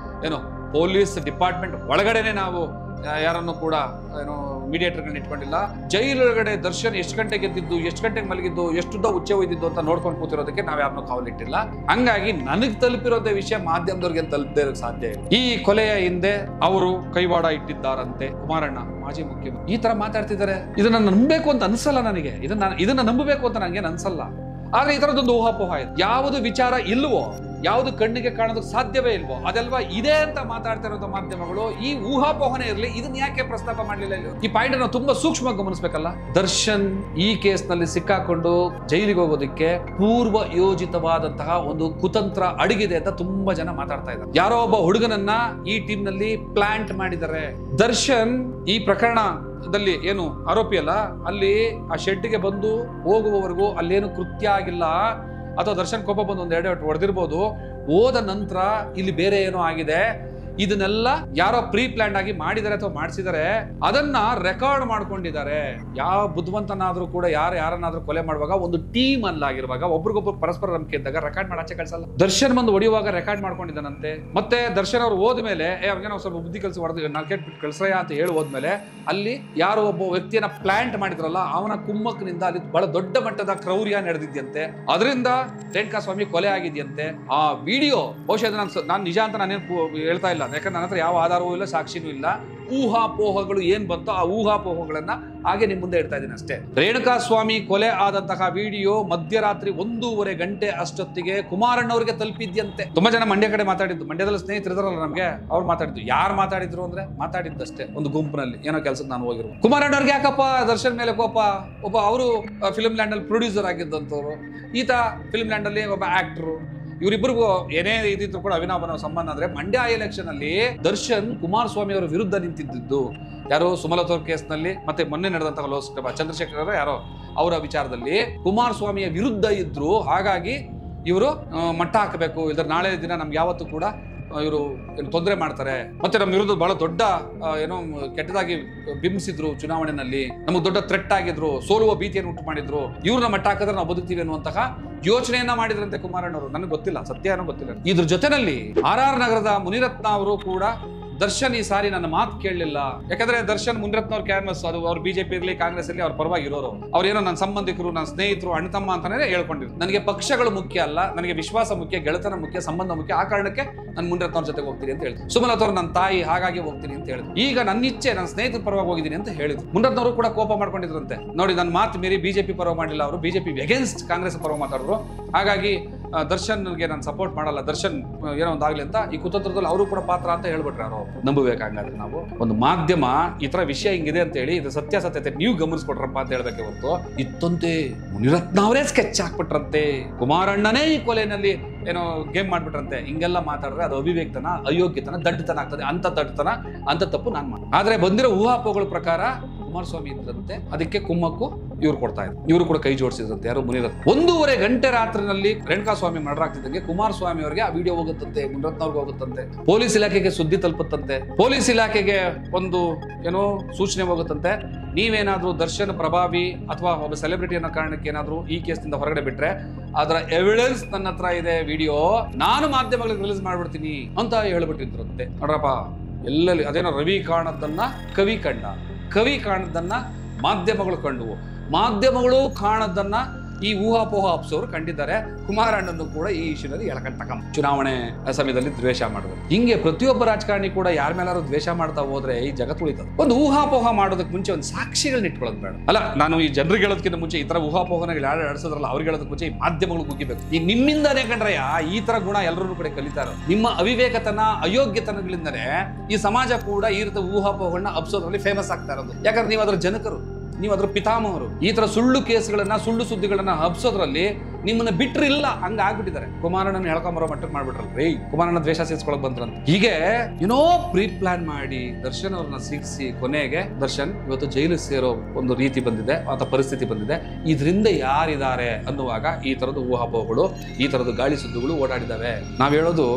S1: ಏನೋ ಪೊಲೀಸ್ ಡಿಪಾರ್ಟ್ಮೆಂಟ್ ಒಳಗಡೆನೆ ನಾವು ಯಾರನ್ನು ಕೂಡ ಏನೋ ಮೀಡಿಯೇಟರ್ಗಳನ್ನ ಇಟ್ಕೊಂಡಿಲ್ಲ. ಜೈಲೊಳಗಡೆ ದರ್ಶನ್ ಎಷ್ಟು ಗಂಟೆಗೆ ಎದ್ದಿದ್ದು, ಎಷ್ಟು ಗಂಟೆಗೆ ಮಲಗಿದ್ದು, ಎಷ್ಟುದ್ದ ಉಚ್ಚೆ ಒಯ್ದಿದ್ದು ಅಂತ ನೋಡ್ಕೊಂಡು ಕೂತಿರೋದಕ್ಕೆ ನಾವ್ ಯಾರನ್ನೂ ಕಾವಲಿಟ್ಟಿಲ್ಲ. ಹಂಗಾಗಿ ನನಗ್ ತಲುಪಿರೋದೇ ವಿಷಯ ಮಾಧ್ಯಮದವ್ರಿಗೆ ತಲುಪದೇ ಇರೋಕೆ ಸಾಧ್ಯ ಇಲ್ಲ. ಈ ಕೊಲೆಯ ಹಿಂದೆ ಅವರು ಕೈವಾಡ ಇಟ್ಟಿದ್ದಾರಂತೆ ಕುಮಾರಣ್ಣ ಮಾಜಿ ಮುಖ್ಯಮಂತ್ರಿ. ಈ ತರ ಮಾತಾಡ್ತಿದ್ದಾರೆ. ಇದನ್ನ ನಂಬಬೇಕು ಅಂತ ಅನ್ಸಲ್ಲ ನನಗೆ. ಇದನ್ನ ನಂಬಬೇಕು ಅಂತ ನಂಗೇನು ಅನ್ಸಲ್ಲ. ಆದ್ರೆ ಈ ತರದೊಂದು ಊಹಾಪೋಹ ಇದೆ. ಯಾವುದು ವಿಚಾರ ಇಲ್ವೋ, ಯಾವುದು ಕಣ್ಣಿಗೆ ಕಾಣೋದಕ್ಕೆ ಸಾಧ್ಯವೇ ಇಲ್ವೋ ಅದೆಲ್ವಾ ಇದೆ ಅಂತ ಮಾತಾಡ್ತಾ ಇರೋ ಮಾಧ್ಯಮಗಳು ಈ ಊಹಾಪೋಹನೆ ಇರಲಿ, ಇದನ್ನ ಯಾಕೆ ಪ್ರಸ್ತಾಪ ಮಾಡಲಿಲ್ಲ? ಈ ಪಾಯಿಂಟ್ ನಾವು ತುಂಬಾ ಸೂಕ್ಷ್ಮವಾಗಿ ಗಮನಿಸಬೇಕಲ್ಲ. ದರ್ಶನ್ ಈ ಕೇಸ್ ನಲ್ಲಿ ಸಿಕ್ಕಾಕೊಂಡು ಜೈಲಿಗೆ ಹೋಗೋದಕ್ಕೆ ಪೂರ್ವ ಯೋಜಿತವಾದಂತಹ ಒಂದು ಕುತಂತ್ರ ಅಡಗಿದೆ ಅಂತ ತುಂಬಾ ಜನ ಮಾತಾಡ್ತಾ ಇದ್ದಾರೆ. ಯಾರೋ ಒಬ್ಬ ಹುಡುಗನನ್ನ ಈ ಟೀಮ್ ನಲ್ಲಿ ಪ್ಲಾಂಟ್ ಮಾಡಿದ್ದಾರೆ. ದರ್ಶನ್ ಈ ಪ್ರಕರಣದಲ್ಲಿ ಏನು ಆರೋಪಿ ಅಲ್ಲ, ಅಲ್ಲಿ ಆ ಶೆಡ್ಗೆ ಬಂದು ಹೋಗುವವರೆಗೂ ಅಲ್ಲೇನು ಕೃತ್ಯ ಆಗಿಲ್ಲ, ಅಥವಾ ದರ್ಶನ್ ಕೋಪ ಬಂದು ಒಂದ್ 2 ಹೊಡೆದಿರ್ಬೋದು. ಹೋದ ನಂತರ ಇಲ್ಲಿ ಬೇರೆ ಏನೋ ಆಗಿದೆ. ಇದನ್ನೆಲ್ಲ ಯಾರೋ ಪ್ರೀ ಪ್ಲಾನ್ ಆಗಿ ಮಾಡಿದ್ದಾರೆ ಅಥವಾ ಮಾಡಿಸಿದ್ದಾರೆ, ಅದನ್ನ ರೆಕಾರ್ಡ್ ಮಾಡ್ಕೊಂಡಿದ್ದಾರೆ. ಯಾವ ಬುದ್ಧಿವಂತನಾದ್ರೂ ಕೂಡ ಯಾರನ್ನಾದ್ರೂ ಕೊಲೆ ಮಾಡುವಾಗ ಒಂದು ಟೀಮ್ ಅಲ್ಲಾಗಿರುವಾಗ ಒಬ್ರಿಗೊಬ್ರು ಪರಸ್ಪರ ನಂಬಿಕೆ ಇದ್ದಾಗ ರೆಕಾರ್ಡ್ ಮಾಡಿ ಆಚೆ ಕಳ್ಸಲ್ಲ. ದರ್ಶನ್ ಬಂದು ಹೊಡೆಯುವಾಗ ರೆಕಾರ್ಡ್ ಮಾಡ್ಕೊಂಡಿದ್ದಾನಂತೆ. ಮತ್ತೆ ದರ್ಶನ್ ಅವ್ರು ಹೋದ್ಮೇಲೆ ಅವ್ರಿಗೆ ಸ್ವಲ್ಪ ಬುದ್ಧಿ ಕಲಿಸಿ ಹೊಡೆದು ನಾಲ್ಕೇಟ್ ಕಳ್ಸಯ್ಯ ಅಂತ ಹೇಳಿ ಹೋದ್ಮೇಲೆ ಅಲ್ಲಿ ಯಾರೋ ಒಬ್ಬ ವ್ಯಕ್ತಿಯನ್ನ ಪ್ಲಾಂಟ್ ಮಾಡಿದ್ರಲ್ಲ, ಅವನ ಕುಮ್ಮಕ್ನಿಂದ ಅಲ್ಲಿ ಬಹಳ ದೊಡ್ಡ ಮಟ್ಟದ ಕ್ರೌರ್ಯ ನಡೆದಿದ್ಯಂತೆ. ಅದರಿಂದ ರೇಣುಕಾ ಸ್ವಾಮಿ ಕೊಲೆ ಆಗಿದ್ಯಂತೆ. ಆ ವಿಡಿಯೋ ಬಹುಶಃ ನಾನು ನಿಜ ಅಂತ ನಾನೇನು ಹೇಳ್ತಾ ಇಲ್ಲ, ಯಾಕಂದ್ರೆ ನನ್ನ ಹತ್ರ ಯಾವ ಆಧಾರವೂ ಇಲ್ಲ, ಸಾಕ್ಷಿನೂ ಇಲ್ಲ. ಊಹಾಪೋಹಗಳು ಏನ್ ಬಂತೋ ಆ ಊಹಾಪೋಹಗಳನ್ನ ಹಾಗೆ ನಿಮ್ ಮುಂದೆ ಇಡ್ತಾ ಇದ್ದೀನಿ ಅಷ್ಟೇ. ರೇಣುಕಾ ಸ್ವಾಮಿ ಕೊಲೆ ಆದಂತಹ ವಿಡಿಯೋ ಮಧ್ಯರಾತ್ರಿ 1:30 ಗಂಟೆ ಅಷ್ಟೊತ್ತಿಗೆ ಕುಮಾರಣ್ಣವ್ರಿಗೆ ತಲುಪಿದ್ಯಂತೆ. ತುಂಬಾ ಜನ ಮಂಡ್ಯ ಕಡೆ ಮಾತಾಡಿದ್ದು, ಮಂಡ್ಯದಲ್ಲಿ ಸ್ನೇಹಿತರಿದಾರಲ್ಲ ನಮ್ಗೆ, ಅವ್ರು ಮಾತಾಡಿದ್ದು. ಯಾರು ಮಾತಾಡಿದ್ರು ಅಂದ್ರೆ ಮಾತಾಡಿದ್ದಷ್ಟೇ ಒಂದು ಗುಂಪಿನಲ್ಲಿ ಏನೋ ಕೆಲಸಕ್ಕೆ ನಾನು ಹೋಗಿರುವ. ಕುಮಾರಣ್ಣವ್ರಿಗೆ ಯಾಕಪ್ಪ ದರ್ಶನ್ ಮೇಲೆ ಕೋಪ? ಒಬ್ಬ ಅವರು ಫಿಲ್ಮ್ ಲ್ಯಾಂಡ್ ಅಲ್ಲಿ ಪ್ರೊಡ್ಯೂಸರ್ ಆಗಿದ್ದಂಥವ್ರು, ಈತ ಫಿಲ್ಮ್ ಲ್ಯಾಂಡ್ ಅಲ್ಲಿ ಒಬ್ಬ ಆಕ್ಟರ್. ಇವರಿಬ್ಬರಿಗೂ ಏನೇ ಇದ್ದಿದ್ರು ಕೂಡ ಅವಿನಾಭಾವ ಸಂಬಂಧ. ಅಂದ್ರೆ ಮಂಡ್ಯ ಎಲೆಕ್ಷನ್ ಅಲ್ಲಿ ದರ್ಶನ್ ಕುಮಾರಸ್ವಾಮಿ ಅವರ ವಿರುದ್ಧ ನಿಂತಿದ್ದು ಯಾರೋ ಸುಮಲತಾ ಕೇಸ್ ನಲ್ಲಿ, ಮತ್ತೆ ಮೊನ್ನೆ ನಡೆದಂತಹ ಲೋಕಸಭಾ ಚಂದ್ರಶೇಖರ್ ಯಾರೋ ಅವರ ವಿಚಾರದಲ್ಲಿ ಕುಮಾರಸ್ವಾಮಿಯ ವಿರುದ್ಧ ಇದ್ರು. ಹಾಗಾಗಿ ಇವರು ಮಟ್ಟ ಹಾಕಬೇಕು, ಇದ್ರ ನಾಳೆ ದಿನ ನಮ್ಗೆ ಯಾವತ್ತೂ ಕೂಡ ಇವರು ತೊಂದರೆ ಮಾಡ್ತಾರೆ, ಮತ್ತೆ ನಮ್ಮ ವಿರುದ್ಧ ಬಹಳ ದೊಡ್ಡ ಏನೋ ಕೆಟ್ಟದಾಗಿ ಬಿಂಬಿಸಿದ್ರು, ಚುನಾವಣೆಯಲ್ಲಿ ನಮಗೆ ದೊಡ್ಡ ಥ್ರೆಟ್ ಆಗಿದ್ರು, ಸೋಲುವ ಭೀತಿಯನ್ನು ಉಂಟು ಮಾಡಿದ್ರು, ಇವ್ರನ್ನ ಮಟ್ಟ ಹಾಕಿದ್ರೆ ನಾವು ಬದುಕ್ತೀವಿ ಅನ್ನುವಂತಹ ಯೋಚನೆಯನ್ನ ಮಾಡಿದ್ರಂತೆ ಕುಮಾರಣ್ಣವರು. ನನಗೆ ಗೊತ್ತಿಲ್ಲ, ಸತ್ಯ ಏನೋ ಗೊತ್ತಿಲ್ಲ. ಇದ್ರ ಜೊತೆನಲ್ಲಿ RR ನಗರದ ಮುನಿರತ್ನ ಅವರು ಕೂಡ ದರ್ಶನ್ ಈ ಸಾರಿ ನನ್ನ ಮಾತು ಕೇಳಲಿಲ್ಲ. ಯಾಕಂದ್ರೆ ದರ್ಶನ್ ಮುನಿರತ್ನ ಅವ್ರ ಕ್ಯಾನ್ವಸ್, ಅದು ಅವ್ರು ಬಿಜೆಪಿ ಇರಲಿ ಕಾಂಗ್ರೆಸ್ ಇರಲಿ ಅವ್ರ ಪರವಾಗಿ ಇರೋರು, ಅವ್ರೇನೋ ನನ್ನ ಸಂಬಂಧಿಕರು, ನನ್ನ ಸ್ನೇಹಿತರು, ಅಣ್ಣ ತಮ್ಮ ಅಂತಾನೆ ಹೇಳ್ಕೊಂಡಿದ್ರು. ನನಗೆ ಪಕ್ಷಗಳು ಮುಖ್ಯ ಅಲ್ಲ, ನನಗೆ ವಿಶ್ವಾಸ ಮುಖ್ಯ, ಗೆಳೆತನ ಮುಖ್ಯ, ಸಂಬಂಧ ಮುಖ್ಯ. ಆ ಕಾರಣಕ್ಕೆ ನಾನು ಮುನಿರತ್ನ ಅವ್ರ ಜೊತೆಗೆ ಹೋಗ್ತೀನಿ ಅಂತ ಹೇಳಿದ್ರು. ಸುಮಲತಾ ಅವರು ನನ್ನ ತಾಯಿ, ಹಾಗಾಗಿ ಹೋಗ್ತೀನಿ ಅಂತ ಹೇಳಿದ್ರು. ಈಗ ನನ್ನ ಇಚ್ಛೆ, ನನ್ನ ಸ್ನೇಹಿತರ ಪರವಾಗಿ ಹೋಗಿದ್ದೀನಿ ಅಂತ ಹೇಳಿದ್ರು. ಮುನಿರತ್ನ ಅವರು ಕೂಡ ಕೋಪ ಮಾಡ್ಕೊಂಡಿದ್ರಂತೆ. ನೋಡಿ, ನನ್ನ ಮಾತು ಮೀರಿ ಬಿಜೆಪಿ ಪರವಾಗಿ ಮಾಡಿಲ್ಲ, ಅವರು ಬಿಜೆಪಿ ಅಗೇನ್ಸ್ಟ್ ಕಾಂಗ್ರೆಸ್ ಪರವಾಗಿ ಮಾತಾಡಿದ್ರು. ಹಾಗಾಗಿ ದರ್ಶನ್ಗೆ ನಾನು ಸಪೋರ್ಟ್ ಮಾಡಲ್ಲ, ದರ್ಶನ್ ಏನೋ ಒಂದಾಗ್ಲಿ ಅಂತ ಈ ಕುತಂತ್ರದಲ್ಲಿ ಅವರು ಕೂಡ ಪಾತ್ರ ಅಂತ ಹೇಳ್ಬಿಟ್ರೆ ಅವರು ನಂಬಬೇಕಾದ್ರೆ ನಾವು ಒಂದು ಮಾಧ್ಯಮ ಈ ತರ ವಿಷಯ ಹಿಂಗಿದೆ ಅಂತ ಹೇಳಿ ಇದು ಸತ್ಯಾಸತ್ಯತೆ ನೀವು ಗಮನಿಸ್ಕೊಟ್ರಪ್ಪ ಅಂತ ಹೇಳ್ಬೇಕೆ ಹೊರತು ಇತ್ತಂತೆ ಮುನಿರತ್ನ ಅವರೇ ಸ್ಕೆಚ್ ಹಾಕ್ಬಿಟ್ರಂತೆ, ಕುಮಾರಣ್ಣನೇ ಈ ಕೊಲೆಯಲ್ಲಿ ಏನೋ ಗೇಮ್ ಮಾಡ್ಬಿಟ್ರಂತೆ. ಹಿಂಗೆಲ್ಲ ಮಾತಾಡಿದ್ರೆ ಅದು ಅವಿವೇಕತನ, ಅಯೋಗ್ಯತನ, ದಡ್ಡತನ ಆಗ್ತದೆ. ಅಂತ ದಡ್ಡತನ, ಅಂತ ತಪ್ಪು ನಾನು ಮಾಡಿ. ಆದ್ರೆ ಬಂದಿರೋ ಊಹಾಪೋಹಗಳ ಪ್ರಕಾರ ಕುಮಾರಸ್ವಾಮಿ ಇದ್ರಂತೆ, ಅದಕ್ಕೆ ಕುಮ್ಮಕ್ಕು ಇವ್ರು ಕೊಡ್ತಾ ಇದ್ರು. ಇವರು ಕೂಡ ಕೈ ಜೋಡಿಸಿದ್ರಂತೆ. ಯಾರು? ಮುನಿರತ್ನ. 1.5 ಗಂಟೆ ರಾತ್ರಿನಲ್ಲಿ ರೇಣುಕಾಸ್ವಾಮಿ ಮರ್ಡರ್ ಆಗ್ತಿದ್ದಂಗೆ ಕುಮಾರಸ್ವಾಮಿ ಅವರಿಗೆ ಆ ವಿಡಿಯೋ ಹೋಗುತ್ತಂತೆ, ಮುನಿರತ್ನ ಅವ್ರಿಗೆ ಹೋಗುತ್ತಂತೆ, ಪೊಲೀಸ್ ಇಲಾಖೆಗೆ ಸುದ್ದಿ ತಲುಪುತ್ತಂತೆ, ಪೊಲೀಸ್ ಇಲಾಖೆಗೆ ಒಂದು ಏನೋ ಸೂಚನೆ ಹೋಗುತ್ತಂತೆ, ನೀವೇನಾದ್ರೂ ದರ್ಶನ್ ಪ್ರಭಾವಿ ಅಥವಾ ಒಬ್ಬ ಸೆಲೆಬ್ರಿಟಿ ಅನ್ನೋ ಕಾರಣಕ್ಕೆ ಏನಾದ್ರೂ ಈ ಕೇಸ್ನಿಂದ ಹೊರಗಡೆ ಬಿಟ್ರೆ ಅದರ ಎವಿಡೆನ್ಸ್ ನನ್ನ ಹತ್ರ ಇದೆ, ವಿಡಿಯೋ ನಾನು ಮಾಧ್ಯಮಗಳಿಗೆ ರಿಲೀಸ್ ಮಾಡ್ಬಿಡ್ತೀನಿ ಅಂತ ಹೇಳ್ಬಿಟ್ಟಿದ್ರಂತೆ. ನೋಡ್ರಪ್ಪ, ಎಲ್ಲೆಲ್ಲಿ ಅದೇನೋ ರವಿ ಕಾಣದ್ದನ್ನ ಕವಿ ಕಂಡ, ಕವಿ ಕಾಣದ್ದನ್ನ ಮಾಧ್ಯಮಗಳು ಕಂಡುವು, ಮಾಧ್ಯಮಗಳು ಕಾಣದ್ದನ್ನ ಈ ಊಹಾಪೋಹ ಅಪ್ಸೋರು ಕಂಡಿದ್ದಾರೆ. ಕುಮಾರಣ್ಣನ್ನು ಕೂಡ ಈ ಇಶ್ಯೂನಲ್ಲಿ ಎಳಕಂಟಕ ಚುನಾವಣೆ ಸಮಯದಲ್ಲಿ ದ್ವೇಷ ಮಾಡಿದ್ರು. ಹಿಂಗೆ ಪ್ರತಿಯೊಬ್ಬ ರಾಜಕಾರಣಿ ಕೂಡ ಯಾರ ಮೇಲಾದ್ರು ದ್ವೇಷ ಮಾಡ್ತಾ ಹೋದ್ರೆ ಈ ಜಗತ್ತು ಉಳಿತದೆ. ಒಂದು ಊಹಾಪೋಹ ಮಾಡೋದಕ್ಕೆ ಮುಂಚೆ ಒಂದು ಸಾಕ್ಷಿಗಳನ್ನ ಇಟ್ಕೊಳ್ಳೋದು ಬೇಡ. ಅಲ್ಲ, ನಾನು ಈ ಜನರಿಗೆ ಹೇಳೋದಕ್ಕಿಂತ ಮುಂಚೆ ಈ ತರ ಊಹಾಪೋಹನ ಆಡಿಸೋದ್ರಲ್ಲ, ಅವ್ರಿಗೆ ಹೇಳೋದಕ್ಕೆ ಮುಂಚೆ ಈ ಮಾಧ್ಯಮಗಳು ಮುಗಿಬೇಕು. ಈಗ ನಿಮ್ಮಿಂದಾನೇ ಕಂಡ್ರಯ್ಯ ಈ ತರ ಗುಣ ಎಲ್ಲರೂ ಕಡೆ ಕಲಿತಾರೆ. ನಿಮ್ಮ ಅವಿವೇಕತನ, ಅಯೋಗ್ಯತನಗಳಿಂದಲೇ ಈ ಸಮಾಜ ಕೂಡ ಈ ರೀತಿ ಊಹಾಪೋಹಗಳನ್ನ ಅಪ್ಸೋದ್ರಲ್ಲಿ ಫೇಮಸ್ ಆಗ್ತಾ ಇರೋದು. ಯಾಕಂದ್ರೆ ನೀವು ಅದರ ಜನಕರು, ನೀವು ಅದ್ರ ಪಿತಾಮಹರು. ಈ ತರ ಸುಳ್ಳು ಕೇಸ್ಗಳನ್ನ, ಸುಳ್ಳು ಸುದ್ದಿಗಳನ್ನ ಹಬ್ಸೋದ್ರಲ್ಲಿ ನಿಮ್ಮನ್ನ ಬಿಟ್ರಿಲ್ಲ, ಹಂಗ ಆಗ್ಬಿಟ್ಟಿದ್ದಾರೆ. ಕುಮಾರಣ್ಣನ ಹೇಳ್ಕೊಂಬರೋ ಮಟ್ಟಕ್ಕೆ ಮಾಡ್ಬಿಟ್ರಲ್ರಿ, ಕುಮಾರಣ್ಣ ದ್ವೇಷ ಸೇರಿಸ್ಕೊಳಕ್ ಬಂದ್ರಂತ. ಹೀಗೆ ಏನೋ ಪ್ರೀ ಪ್ಲಾನ್ ಮಾಡಿ ದರ್ಶನ್ ಅವ್ರನ್ನ ಸಿಗಿಸಿ ಕೊನೆಗೆ ದರ್ಶನ್ ಇವತ್ತು ಜೈಲು ಸೇರೋ ಒಂದು ರೀತಿ ಬಂದಿದೆ, ಅಥವಾ ಪರಿಸ್ಥಿತಿ ಬಂದಿದೆ. ಇದರಿಂದ ಯಾರಿದ್ದಾರೆ ಅನ್ನುವಾಗ ಈ ತರದ ಊಹಾಪೋಹಗಳು, ಈ ತರದ ಗಾಳಿ ಸುದ್ದಿಗಳು ಓಡಾಡಿದಾವೆ. ನಾವ್ ಹೇಳೋದು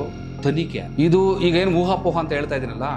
S1: ತನಿಖೆ. ಇದು ಈಗ ಏನು ಊಹಾಪೋಹ ಅಂತ ಹೇಳ್ತಾ ಇದೀನಲ್ಲ,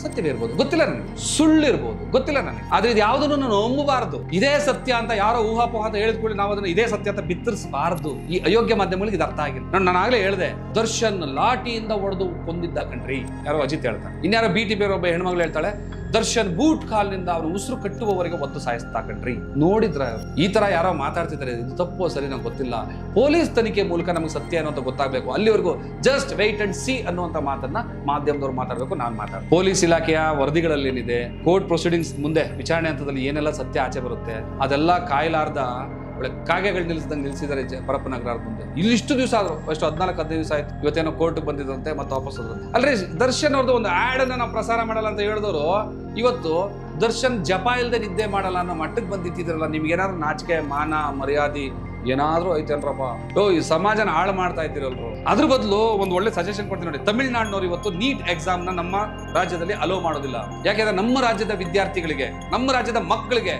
S1: ಸತ್ಯವೇ ಇರ್ಬೋದು, ಗೊತ್ತಿಲ್ಲ ನನಗೆ, ಸುಳ್ಳಿರ್ಬೋದು, ಗೊತ್ತಿಲ್ಲ ನನಗೆ. ಆದ್ರೆ ಇದು ಯಾವುದನ್ನು ನಾನು ನಂಬಬಾರದು. ಇದೇ ಸತ್ಯ ಅಂತ ಯಾರೋ ಊಹಾಪೋಹ ಅಂತ ಹೇಳಿದ್ಕೊಳ್ಳಿ, ನಾವು ಅದನ್ನ ಇದೇ ಸತ್ಯ ಅಂತ ಬಿತ್ತರಿಸಬಾರದು. ಈ ಅಯೋಗ್ಯ ಮಾಧ್ಯಮಗಳಿಗೆ ಇದು ಅರ್ಥ ಆಗಿಲ್ಲ. ನಾನು ಆಗ್ಲೇ ಹೇಳಿದೆ, ದರ್ಶನ್ ಲಾಠಿಯಿಂದ ಹೊಡೆದು ಕೊಂದಿದ್ದ ಕಣ್ರಿ. ಯಾರೋ ಅಜಿತ್ ಹೇಳ್ತಾರೆ, ಇನ್ಯಾರೋ BT ಬೇರೆ ಒಬ್ಬ ಹೆಣ್ಮಗಳು ಹೇಳ್ತಾಳೆ, ದರ್ಶನ್ ಬೂಟ್ ಕಾಲ್ನಿಂದ ಅವನು ಉಸಿರು ಕಟ್ಟುವವರೆಗೆ ಒತ್ತು ಸಾಯಿಸ್ತಾ ಕಣ್ರಿ. ನೋಡಿದ್ರ ಈ ತರ ಯಾರೋ ಮಾತಾಡ್ತಿದ್ದಾರೆ, ಇದು ತಪ್ಪೋ ಸರಿ ನಂಗೆ ಗೊತ್ತಿಲ್ಲ. ಪೊಲೀಸ್ ತನಿಖೆ ಮೂಲಕ ನಮಗೆ ಸತ್ಯ ಅನ್ನೋಂತ ಗೊತ್ತಾಗಬೇಕು. ಅಲ್ಲಿವರೆಗೂ ಜಸ್ಟ್ ವೆಯ್ಟ್ ಅಂಡ್ ಸಿ ಅನ್ನುವಂತ ಮಾತನ್ನ ಮಾಧ್ಯಮದವ್ರು ಮಾತಾಡಬೇಕು, ನಾನು ಮಾತಾಡ. ಪೊಲೀಸ್ ಇಲಾಖೆಯ ವರದಿಗಳಲ್ಲಿ ಏನಿದೆ, ಕೋರ್ಟ್ ಪ್ರೊಸೀಡಿಂಗ್ಸ್ ಮುಂದೆ ವಿಚಾರಣೆ ಹಂತದಲ್ಲಿ ಏನೆಲ್ಲ ಸತ್ಯ ಆಚೆ ಬರುತ್ತೆ, ಅದೆಲ್ಲ ಕಾಯ್ಲಾರ್ದ ಒಳ್ಳೆ ಕಾಗೆಗಳು ನಿಲ್ಲಿಸಿದ್ದಾರೆ ಪರಪ್ಪನಗರ ಮುಂದೆ. ಇಲ್ಲಿ ಇಷ್ಟು ದಿವಸ ಆದ್ರು, ಎಷ್ಟು 14-15 ದಿವಸ ಆಯ್ತು. ಇವತ್ತೇನೋ ಕೋರ್ಟ್ ಬಂದಿದಂತೆ, ಮತ್ತೆ ವಾಪಸ್ ಹೋದಂತೆ. ಅಲ್ರಿ, ದರ್ಶನ್ ಅವ್ರದ್ದು ಒಂದು ಆಡ್ ಅನ್ನ ನಾವು ಪ್ರಸಾರ ಮಾಡಲ್ಲ ಅಂತ ಹೇಳಿದವರು ಇವತ್ತು ದರ್ಶನ್ ಜಪ ಇಲ್ಲದೆ ನಿದ್ದೆ ಮಾಡಲ್ಲ ಅನ್ನೋ ಮಟ್ಟಕ್ಕೆ ಬಂದಿತ್ತಿದ್ರಲ್ಲ. ನಿಮ್ಗೆ ಏನಾದ್ರು ನಾಚಿಕೆ, ಮಾನ, ಮರ್ಯಾದೆ ಏನಾದ್ರೂ ಐತೇನ್ರಪ್ಪ? ಈ ಸಮಾಜನ ಹಾಳು ಮಾಡ್ತಾ ಇದ್ದೀರಲ್ರು. ಅದ್ರ ಬದಲು ಒಂದು ಒಳ್ಳೆ ಸಜೆಷನ್ ಕೊಡ್ತೀನಿ ನೋಡಿ. ತಮಿಳುನಾಡಿನವ್ರು ಇವತ್ತು ನೀಟ್ ಎಕ್ಸಾಮ್ ನ ನಮ್ಮ ರಾಜ್ಯದಲ್ಲಿ ಅಲೋ ಮಾಡೋದಿಲ್ಲ. ಯಾಕೆಂದ್ರೆ ನಮ್ಮ ರಾಜ್ಯದ ವಿದ್ಯಾರ್ಥಿಗಳಿಗೆ, ನಮ್ಮ ರಾಜ್ಯದ ಮಕ್ಕಳಿಗೆ,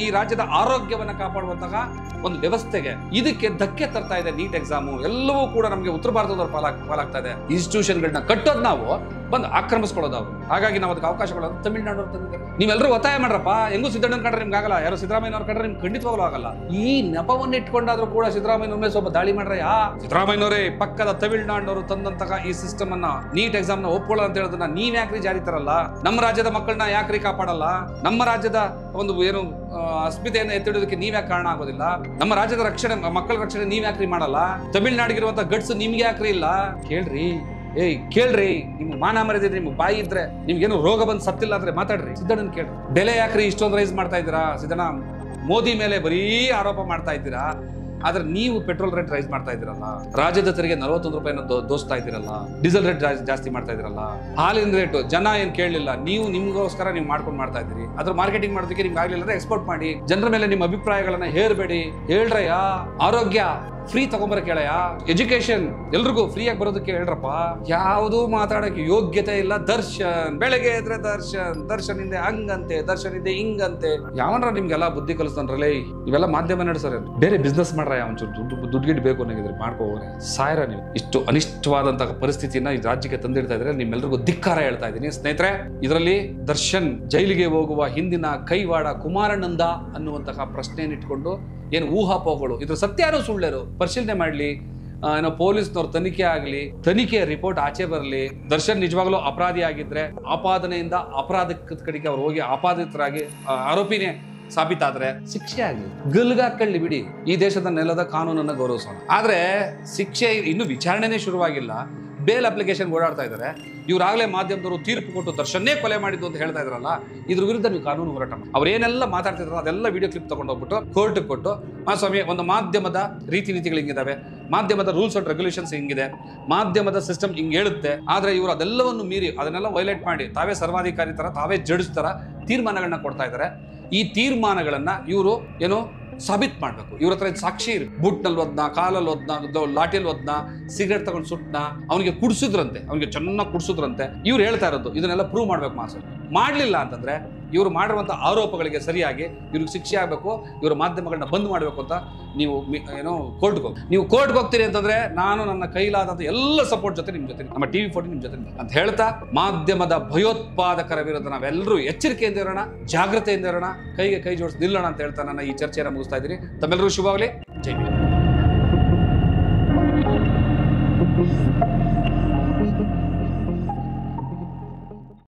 S1: ಈ ರಾಜ್ಯದ ಆರೋಗ್ಯವನ್ನ ಕಾಪಾಡುವಂತಹ ಒಂದು ವ್ಯವಸ್ಥೆಗೆ ಇದಕ್ಕೆ ಧಕ್ಕೆ ತರ್ತಾ ಇದೆ ನೀಟ್ ಎಕ್ಸಾಮು. ಎಲ್ಲವೂ ಕೂಡ ನಮಗೆ ಉತ್ತರ ಭಾರತದವ್ರ ಪಾಲಾಗ್ತಾ ಇದೆ. ಇನ್ಸ್ಟಿಟ್ಯೂಷನ್ಗಳನ್ನ ಕಟ್ಟೋದು ನಾವು, ಬಂದು ಆಕ್ರಮಿಸ್ಕೊಳ್ಳೋದು ಅವರು. ಹಾಗಾಗಿ ನಾವು ಅದಕ್ಕೆ ಅವಕಾಶಗಳು ತಮಿಳುನಾಡು ತಂದಿದ್ದಾರೆ. ನೀವೆಲ್ಲರೂ ಒತ್ತಾಯ ಮಾಡ್ರಪ್ಪ. ಹೆಂಗೂ ಸಿದ್ದಣ್ಣನ ಕಂಡ್ರೆ ನಿಮ್ಗೆ ಆಗಲ್ಲ, ಯಾರೋ ಸಿದ್ದರಾಮಯ್ಯನವ್ರ ಕಂಡ್ರೆ ನಿಮ್ಗೆ ಖಂಡಿತವಾಗ್ಲೂ ಆಗಲ್ಲ. ಈ ನೆಪವನ್ನು ಇಟ್ಕೊಂಡಾದ್ರೂ ಕೂಡ ಸಿದ್ದರಾಮಯ್ಯನವ್ರ ಸ್ವಲ್ಪ ದಾಳಿ ಮಾಡ್ರೆ ಸಿದ್ದರಾಮಯ್ಯನವರೇ ಪಕ್ಕದ ತಮಿಳುನಾಡಿನವರು ತಂದಂತಹ ಈ ಸಿಸ್ಟಮ್ ಅನ್ನ, ನೀಟ್ ಎಕ್ಸಾಮ್ ನ ಒಪ್ಕೊಳ್ಳೋ ಅಂತ ಹೇಳೋದನ್ನ ನೀವ್ ಯಾಕ್ರಿ ಜಾರಿ ತರಲ್ಲ? ನಮ್ಮ ರಾಜ್ಯದ ಮಕ್ಕಳನ್ನ ಯಾಕ್ರಿ ಕಾಪಾಡಲ್ಲ? ನಮ್ಮ ರಾಜ್ಯದ ಒಂದು ಏನು ಅಸ್ಮಿತೆಯನ್ನು ಎತ್ತಿಡೋದಕ್ಕೆ ನೀವ್ ಯಾಕೆ ಕಾರಣ ಆಗೋದಿಲ್ಲ? ನಮ್ಮ ರಾಜ್ಯದ ರಕ್ಷಣೆ, ಮಕ್ಕಳ ರಕ್ಷಣೆ ನೀವ್ ಯಾಕ್ರಿ ಮಾಡಲ್ಲ? ತಮಿಳ್ನಾಡಿಗಿರುವಂತ ಗಟ್ಸ್ ನಿಮ್ಗೆ ಯಾಕ್ರಿ ಇಲ್ಲ? ಕೇಳ್ರಿ, ಕೇಳ್ರಿ. ನಿಮ್ಗೆ ಮಾನ ಮರ್ಯಾದೆ, ನಿಮ್ಗೆ ಬಾಯಿ ಇದ್ರೆ, ನಿಮ್ಗೇನು ರೋಗ ಬಂದು ಸತ್ತಿಲ್ಲ ಅಂದ್ರೆ ಮಾತಾಡ್ರಿ. ಸಿದ್ದಣ್ಣನ್ ಕೇಳ್ರಿ. ಬೆಲೆ ಯಾಕ್ರಿ ಇಷ್ಟೊಂದು ರೈಸ್ ಮಾಡ್ತಾ ಇದ್ದೀರಾ? ಸಿದ್ದಣ್ಣ, ಮೋದಿ ಮೇಲೆ ಬರೀ ಆರೋಪ ಮಾಡ್ತಾ ಇದ್ದೀರಾ, ಆದ್ರೆ ನೀವು ಪೆಟ್ರೋಲ್ ರೇಟ್ ರೈಸ್ ಮಾಡ್ತಾ ಇದ್ದೀರಲ್ಲ, ರಾಜ್ಯದ ತೆರಿಗೆ 41 ರೂಪಾಯಿನ ದೋಸ್ತಾ ಇದ್ದೀರಲ್ಲ, ಡೀಸೆಲ್ ರೇಟ್ ಜಾಸ್ತಿ ಮಾಡ್ತಾ ಇದ್ದೀರಲ್ಲ, ಹಾಲಿನ ರೇಟ್ ಜನ ಏನ್ ಕೇಳಲಿಲ್ಲ, ನೀವು ನಿಮ್ಗೋಸ್ಕರ ನೀವು ಮಾಡ್ತಾ ಇದ್ದೀರಿ. ಅದ್ರ ಮಾರ್ಕೆಟಿಂಗ್ ಮಾಡೋದಕ್ಕೆ ನಿಮ್ಗೆ ಆಗ್ಲಿಲ್ಲ ಅಂದ್ರೆ ಎಕ್ಸ್ಪೋರ್ಟ್ ಮಾಡಿ. ಜನರ ಮೇಲೆ ನಿಮ್ಮ ಅಭಿಪ್ರಾಯಗಳನ್ನ ಹೇರಬೇಡಿ. ಹೇಳ್ರಯ್ಯ, ಆರೋಗ್ಯ ಫ್ರೀ ತಗೊಂಬರಕ್ಕೆ ಹೇಳಯ್ಯ. ಎಜುಕೇಶನ್ ಎಲ್ರಿಗೂ ಫ್ರೀ ಆಗಿ ಬರೋದಕ್ಕೆ ಹೇಳ್ರಪ್ಪ. ಯಾವುದೂ ಮಾತಾಡಕ್ಕೆ ಯೋಗ್ಯತೆ ಇಲ್ಲ. ದರ್ಶನ್ ಬೆಳಗ್ಗೆ ಎದ್ರೆ ದರ್ಶನ್ ಹಿಂದೆ ಹಂಗಂತೆ, ದರ್ಶನ್ ಹಿಂದೆ ಹಿಂಗಂತೆ. ಯಾವನ್ರ ನಿಮ್ಗೆಲ್ಲ ಬುದ್ಧಿ ಕಲಿಸ್ತಾನ್ರಲ್ಲ. ಇವೆಲ್ಲ ಮಾಧ್ಯಮ ನಡೆಸ್ತಾರೆ. ಬೇರೆ ಬಿಸ್ನೆಸ್ ಮಾಡ್ರ, ಒಂಚೂರು ದುಡ್ಡು ಗಿಡ್ ಬೇಕು ಅನ್ನೋಗಿದ್ರೆ ಮಾಡ್ಕೋಬೋರೆ. ಸಾಯ್ರ ನೀವು. ಇಷ್ಟು ಅನಿಷ್ಟವಾದಂತಹ ಪರಿಸ್ಥಿತಿನ ಈ ರಾಜ್ಯಕ್ಕೆ ತಂದಿಡ್ತಾ ಇದ್ರೆ ನಿಮ್ಮೆಲ್ರಿಗೂ ಧಿಕ್ಕಾರ ಹೇಳ್ತಾ ಇದ್ದೀನಿ ಸ್ನೇಹಿತರೆ. ಇದರಲ್ಲಿ ದರ್ಶನ್ ಜೈಲಿಗೆ ಹೋಗುವ ಹಿಂದಿನ ಕೈವಾಡ ಕುಮಾರನಂದ ಅನ್ನುವಂತಹ ಪ್ರಶ್ನೆಯನ್ನಿಟ್ಕೊಂಡು ಏನು ಊಹಾಪೋಹಗಳು, ಇದ್ರ ಸತ್ಯಾರು ಸುಳ್ಳೇರು ಪರಿಶೀಲನೆ ಮಾಡ್ಲಿ. ಏನೋ ಪೊಲೀಸ್ನವ್ರ ತನಿಖೆ ಆಗ್ಲಿ, ತನಿಖೆಯ ರಿಪೋರ್ಟ್ ಆಚೆ ಬರಲಿ. ದರ್ಶನ್ ನಿಜವಾಗ್ಲೂ ಅಪರಾಧಿ ಆಗಿದ್ರೆ ಆಪಾದನೆಯಿಂದ ಅಪರಾಧದ ಕಡೆಗೆ ಅವ್ರು ಹೋಗಿ ಆಪಾದಿತರಾಗಿ ಆರೋಪಿನೇ ಸಾಬೀತಾದ್ರೆ ಶಿಕ್ಷೆ ಆಗಲಿ, ಗಲ್ಗಾಕಳ್ಳಿ ಬಿಡಿ. ಈ ದೇಶದ ನೆಲದ ಕಾನೂನನ್ನ ಗೌರವಿಸೋಣ. ಆದ್ರೆ ಶಿಕ್ಷೆ ಇನ್ನು ವಿಚಾರಣೆನೇ ಶುರುವಾಗಿಲ್ಲ, ಬೇಲ್ ಅಪ್ಲಿಕೇಶನ್ ಓಡಾಡ್ತಾ ಇದ್ದಾರೆ. ಇವ್ರಾಗಲೇ ಮಾಧ್ಯಮದವರು ತೀರ್ಪು ಕೊಟ್ಟು ದರ್ಶನ್ನೇ ಕೊಲೆ ಮಾಡಿದ್ದು ಅಂತ ಹೇಳ್ತಾ ಇದ್ರಲ್ಲ, ಇದ್ರ ವಿರುದ್ಧ ನೀವು ಕಾನೂನು ಹೋರಾಟ ಮಾಡಿ. ಅವ್ರೇನೆಲ್ಲ ಮಾತಾಡ್ತಿದ್ರು ಅದೆಲ್ಲ ವಿಡಿಯೋ ಕ್ಲಿಪ್ ತಗೊಂಡೋಗ್ಬಿಟ್ಟು ಕೋರ್ಟ್ ಕೊಟ್ಟು, ಸ್ವಾಮಿ ಒಂದು ಮಾಧ್ಯಮದ ರೀತಿ ನೀತಿಗಳು ಹಿಂಗಿದಾವೆ, ಮಾಧ್ಯಮದ ರೂಲ್ಸ್ ಅಂಡ್ ರೆಗ್ಯುಲೇಷನ್ಸ್ ಹಿಂಗಿದೆ, ಮಾಧ್ಯಮದ ಸಿಸ್ಟಮ್ ಹಿಂಗೆ ಹೇಳುತ್ತೆ. ಆದ್ರೆ ಇವರು ಅದೆಲ್ಲವನ್ನು ಮೀರಿ ಅದನ್ನೆಲ್ಲ ವೈಲೇಟ್ ಮಾಡಿ ತಾವೇ ಸರ್ವಾಧಿಕಾರಿ ತರ, ತಾವೇ ಜಡ್ಜ್ ತರ ತೀರ್ಮಾನಗಳನ್ನ ಕೊಡ್ತಾ ಇದ್ದಾರೆ. ಈ ತೀರ್ಮಾನಗಳನ್ನ ಇವರು ಏನೋ ಸಾಬೀತ್ ಮಾಡ್ಬೇಕು. ಇವ್ರ ಹತ್ರ ಸಾಕ್ಷಿ ಇರು. ಬುಟ್ನಲ್ಲಿ ಒದ್ನ, ಕಾಲಲ್ಲಿ ಒದ್ನ, ಲಾಟಿಯಲ್ಲಿ ಒದ್ನ, ಸಿಗರೇಟ್ ತಗೊಂಡು ಸುಟ್ನ, ಅವನಿಗೆ ಕುಡಿಸಿದ್ರಂತೆ, ಅವನಿಗೆ ಚೆನ್ನಾಗಿ ಕುಡಿಸಿದ್ರಂತೆ. ಇವ್ರು ಹೇಳ್ತಾ ಇರೋದು ಇದನ್ನೆಲ್ಲ ಪ್ರೂವ್ ಮಾಡ್ಬೇಕು. ಮಾಡ್ಲಿಲ್ಲ ಅಂತಂದ್ರೆ ಇವರು ಮಾಡಿರುವಂತ ಆರೋಪಗಳಿಗೆ ಸರಿಯಾಗಿ ಇವ್ರಿಗೆ ಶಿಕ್ಷೆ ಆಗಬೇಕು. ಇವರು ಮಾಧ್ಯಮಗಳನ್ನ ಬಂದ್ ಮಾಡಬೇಕು ಅಂತ ನೀವು ಏನೋ ಕೋರ್ಟ್ಗೆ ಹೋಗಿ, ನೀವು ಕೋರ್ಟ್ಗೆ ಹೋಗ್ತೀರಿ ಅಂತಂದ್ರೆ ನಾನು ನನ್ನ ಕೈಲಾದಂತ ಎಲ್ಲ ಸಪೋರ್ಟ್ ಜೊತೆ ನಿಮ್ ಜೊತೆ, ನಮ್ಮ TV40 ನಿಮ್ ಜೊತೆ ಅಂತ ಹೇಳ್ತಾ, ಮಾಧ್ಯಮದ ಭಯೋತ್ಪಾದಕರ ವಿರುದ್ಧ ನಾವೆಲ್ಲರೂ ಎಚ್ಚರಿಕೆಯಿಂದ ಇರೋಣ, ಜಾಗ್ರತೆಯಿಂದ ಇರೋಣ, ಕೈಗೆ ಕೈ ಜೋಡಿಸಿ ನಿಲ್ಲೋಣ ಅಂತ ಹೇಳ್ತಾ ನನ್ನ ಈ ಚರ್ಚೆಯನ್ನು ಮುಗಿಸ್ತಾ ಇದ್ದೀನಿ. ತಮ್ಮೆಲ್ಲರೂ ಶುಭವಾಗಲಿ. ಜೈ ಭೀಮ್.